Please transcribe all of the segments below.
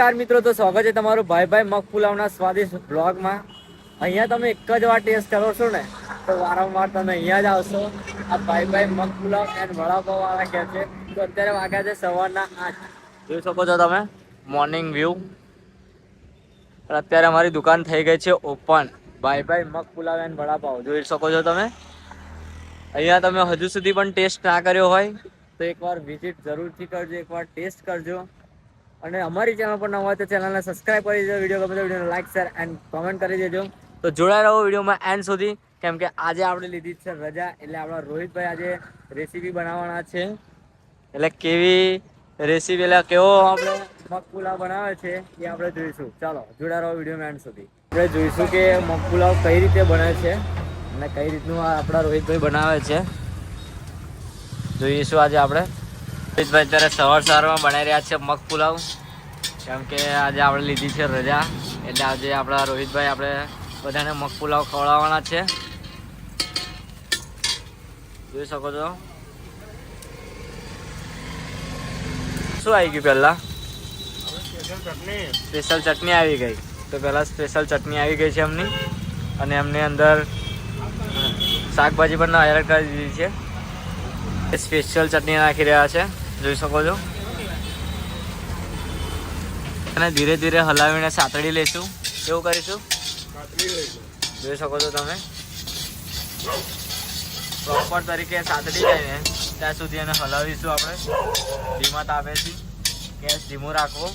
નમસ્કાર મિત્રો, તો સ્વાગત છે તમારું ભાઈ મગ પુલાવના સ્વાદિષ્ટ બ્લોગમાં. અહીંયા તમે એક જ વાર ટેસ્ટ કરો છો ને તો વારંવાર તમે અહીંયા જ આવશો. આ ભાઈ મગ પુલાવ એન્ડ વડાપાવ વાળા કહે છે. તો અત્યારે વાગ્યા છે સવારના 8. જોઈ શકો છો તમે મોર્નિંગ વ્યૂ. અત્યારે અમારી દુકાન થઈ ગઈ છે ઓપન. ભાઈ મગ પુલાવ એન્ડ વડાપાવ જોઈ શકો છો તમે. અહીંયા તમે હજુ સુધી પણ ટેસ્ટ ના કર્યો હોય તો એકવાર વિઝિટ જરૂરથી કરજો, એકવાર ટેસ્ટ કરજો. અને અમારી ચેનલ પર ન હોય તો ચેનલને સબસ્ક્રાઇબ કરી દેજો. વિડીયો ગમે તો વિડીયોને લાઈક, શેર એન્ડ કમેન્ટ કરી દેજો. તો જોડાઈ રહો વિડીયોમાં એન્ડ સુધી, કેમ કે આજે આપણે લીધી છે રજા. એટલે આપણા રોહિતભાઈ આજે રેસીપી બનાવવાના છે. એટલે કેવી રેસીપી, એટલે કેવો આપણે મગ પુલાવ બનાવે છે એ આપણે જોઈશું. ચાલો જોડાઈ રહો વિડીયોમાં એન્ડ સુધી. આપણે જોઈશું કે મગ પુલાવ કઈ રીતે બને છે અને કઈ રીતનું આપણા રોહિતભાઈ બનાવે છે જોઈશું આજે આપણે. રોહિતભાઈ અત્યારે સવારમાં બનાવી રહ્યા છે મગ પુલાવ, કેમ કે આજે આપણે લીધી છે રજા. એટલે આજે આપણા રોહિતભાઈ આપણે બધાને મગ પુલાવ ખવડાવવાના છે. જોઈ શકો છો. શું આવી ગયું પહેલા? સ્પેશિયલ ચટણી આવી ગઈ. તો પહેલાં સ્પેશિયલ ચટણી આવી ગઈ છે એમની, અને એમની અંદર શાકભાજી પણ એડ કરી દીધી છે. સ્પેશિયલ ચટણી નાખી રહ્યા છે, જોઈ શકો છો. અને ધીરે ધીરે હલાવીને સાતડી લઈશું. કેવું કરીશું? જોઈ શકો છો તમે. પ્રોપર તરીકે સાતડી જાય ને ત્યાં સુધી એને હલાવીશું આપણે ધીમા તાપેથી. ગેસ ધીમો રાખવો.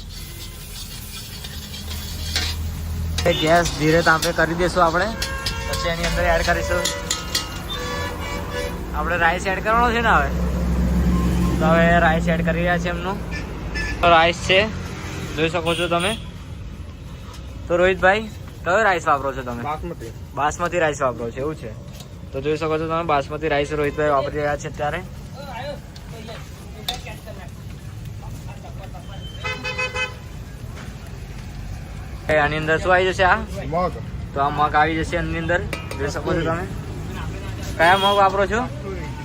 ગેસ ધીરે તાપે કરી દઈશું આપણે. પછી એની અંદર એડ કરીશું આપણે રાઈસ એડ કરવાનો છે ને હવે. તો હવે રાઈસ એડ કરી રહ્યા છે એમનું. તો રાઈસ છે, જોઈ શકો છો તમે. તો રોહિતભાઈ કયો રાઈસ વાપરો છો તમે? બાસમતી રાઈસ વાપરો છો, એવું છે. તો જોઈ શકો છો તમે બાસમતી રાઈસ રોહિતભાઈ વાપરી રહ્યા છે અત્યારે. આની અંદર શું આવી જશે? આ મગ. તો આ મગ આવી જશે એની અંદર, જોઈ શકો છો તમે. કયા મગ વાપરો છો?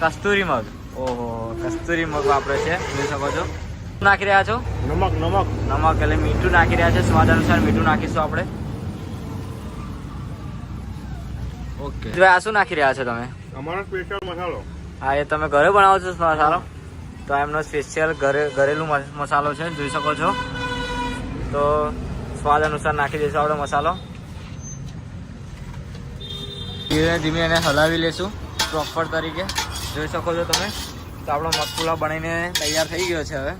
કસ્તુરી મગ. ઓહો, કસ્તુરી મગ વાપરે છે, જોઈ શકો છો. નાખી રહ્યા છો નમક. એટલે મીઠું નાખી રહ્યા છે. સ્વાદ અનુસાર મીઠું નાખીશું આપણે. ઓકે. આ શું નાખી રહ્યા છો તમે? અમારો સ્પેશિયલ મસાલો. હા, એ તમે ઘરે બનાવો છો મસાલો? તો એમનો સ્પેશિયલ ઘરેલું મસાલો છે, જોઈ શકો છો. તો સ્વાદ અનુસાર નાખી દઈશું આપણે મસાલો. ધીમે ધીમે એને હલાવી લેશું પ્રોપર તરીકે, જોઈ શકો છો તમે. તો આપણો મગ પુલાવ બનીને તૈયાર થઈ ગયો છે. હવે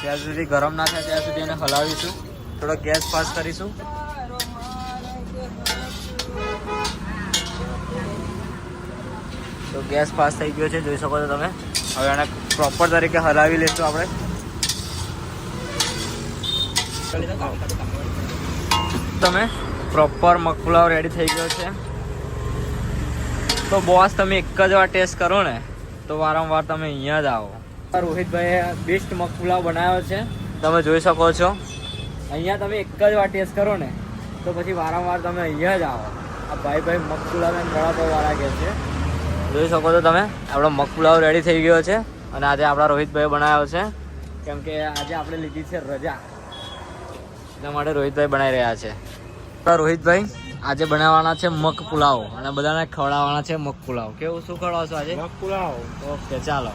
ત્યાં સુધી ગરમ ના થાય ત્યાં સુધી એને હલાવીશું. થોડો ગેસ ફાસ્ટ કરીશું. તો ગેસ ફાસ્ટ થઈ ગયો છે, જોઈ શકો છો તમે. હવે એને પ્રોપર તરીકે હલાવી લઈશું આપણે. તમે પ્રોપર મગ પુલાવ રેડી થઈ ગયો છે. તો બોસ, તમે એક જ વાર ટેસ્ટ કરો ને તો વારંવાર તમે અહીંયા જ આવો. રોહિતભાઈએ બેસ્ટ મગ પુલાવ બનાવ્યો છે, તમે જોઈ શકો છો. અહીંયા તમે એક જ વાર ટેસ્ટ કરો ને તો પછી વારંવાર તમે અહીંયા જ આવો. આ ભાઈ મગ પુલાવ અને વડાપાવ વાળા કહે છે, જોઈ શકો છો તમે. આપણો મગ પુલાવ રેડી થઈ ગયો છે અને આજે આપણા રોહિતભાઈ બનાવ્યો છે, કેમ કે આજે આપણે લીધી છે રજા, એટલા માટે રોહિતભાઈ બનાવી રહ્યા છે. રોહિતભાઈ આજે બનાવવાના છે મગ પુલાવ અને બધાને ખવડાવવાના છે મગ પુલાવ. કેવું, શું ખવડાવશો આજે? મગ પુલાવ. ઓકે, ચાલો.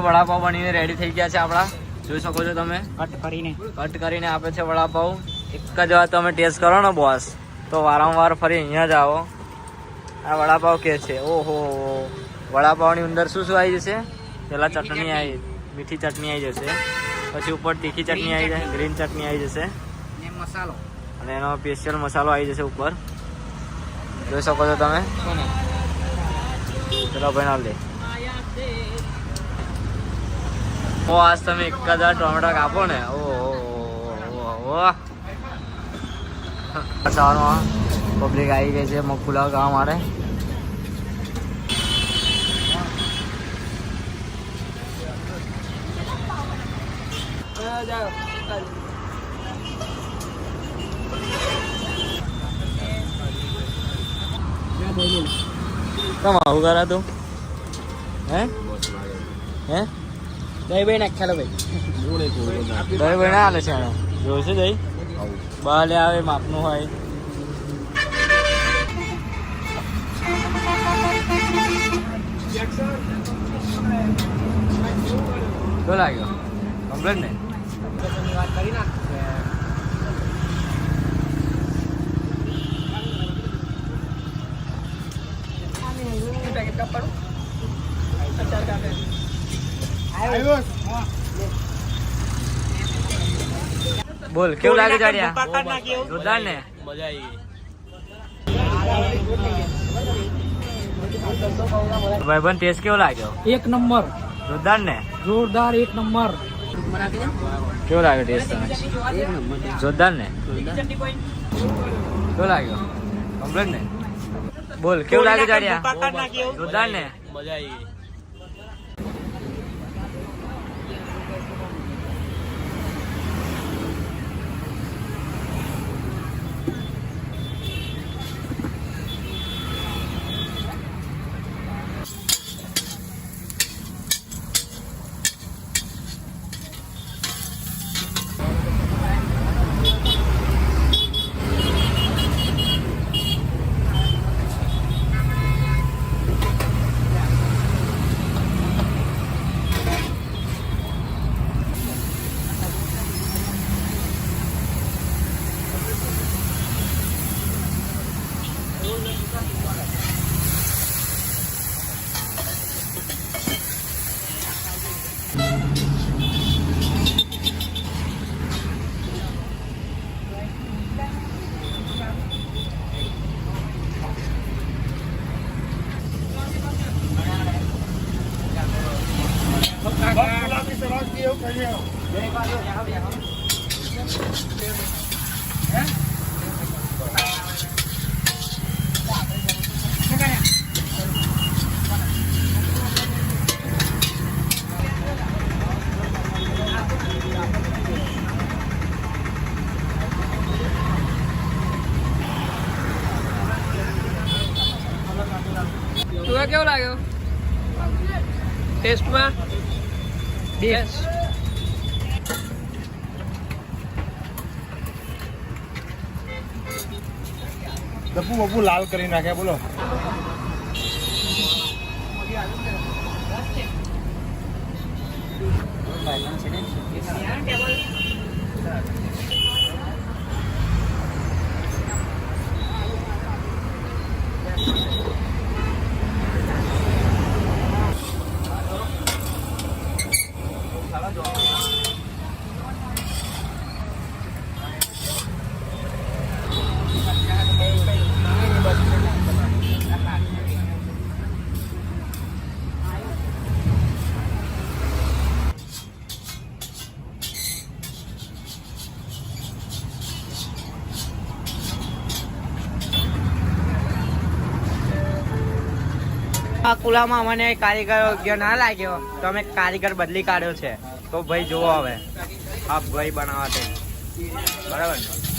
વડાપાવ બનીને રેડી થઈ ગયા છે આપણા, જોઈ શકો છો તમે. કટ કરીને આપે છે વડાપાવ. એક જ વાર તમે ટેસ્ટ કરો ને બોસ તો વારંવાર ફરી અહીંયા જ આવો. આ વડાપાવ કે છે. ઓહો, વડાપાવની અંદર શું શું આવી જશે? પહેલાં ચટણી આવી, મીઠી ચટણી આવી જશે. પછી ઉપર તીખી ચટણી આવી જશે, ગ્રીન ચટણી આવી જશે, મસાલો, અને એનો સ્પેશિયલ મસાલો આવી જશે ઉપર, જોઈ શકો છો તમે. ચલો ભાઈ ના લે. ઓ, આજ તમે એક જ વાર ટોમેટો કાપો ને. ઓહો, સવારમાં પબ્લિક આવી ગઈ છે મગ પુલાવ ખાવા માટે. આવું કરા તું? હે દહીં ભાઈ નાખ્યા ભાઈ દહીં ભાઈ ના હાલે છે જોશે દહીં બાલે આવે માપનું હોય શું લાગ્યો કમ્પ્લેટ ને વાત કરી નાખ પેકેટ કાપવાનું અચાર કાપે બોલ કેવું લાગે જાડિયા જોરદાર ને મજા આવી ભાઈબંધ ટેસ્ટ કેવો લાગ્યો એક નંબર જોરદાર ને જોરદાર એક નંબર કેવો લાગ્યો ટેસ્ટ તમે એક નંબર જોરદાર ને કેવો લાગ્યો કમ્પ્લેટ ને બોલ કેવું લાગે જાડિયા જોરદાર ને મજા આવી તું કેવો લાગ્યો ટેસ્ટમાં બેસ્ટ બપુ બપુ લાલ કરી નાખ્યા બોલો આ કુલામાં મને કારીગર યોગ્ય ના લાગ્યો તો અમે કારીગર બદલી કાઢ્યો છે તો ભાઈ જોવો હવે આ ભાઈ બનાવવા તે બરાબર ને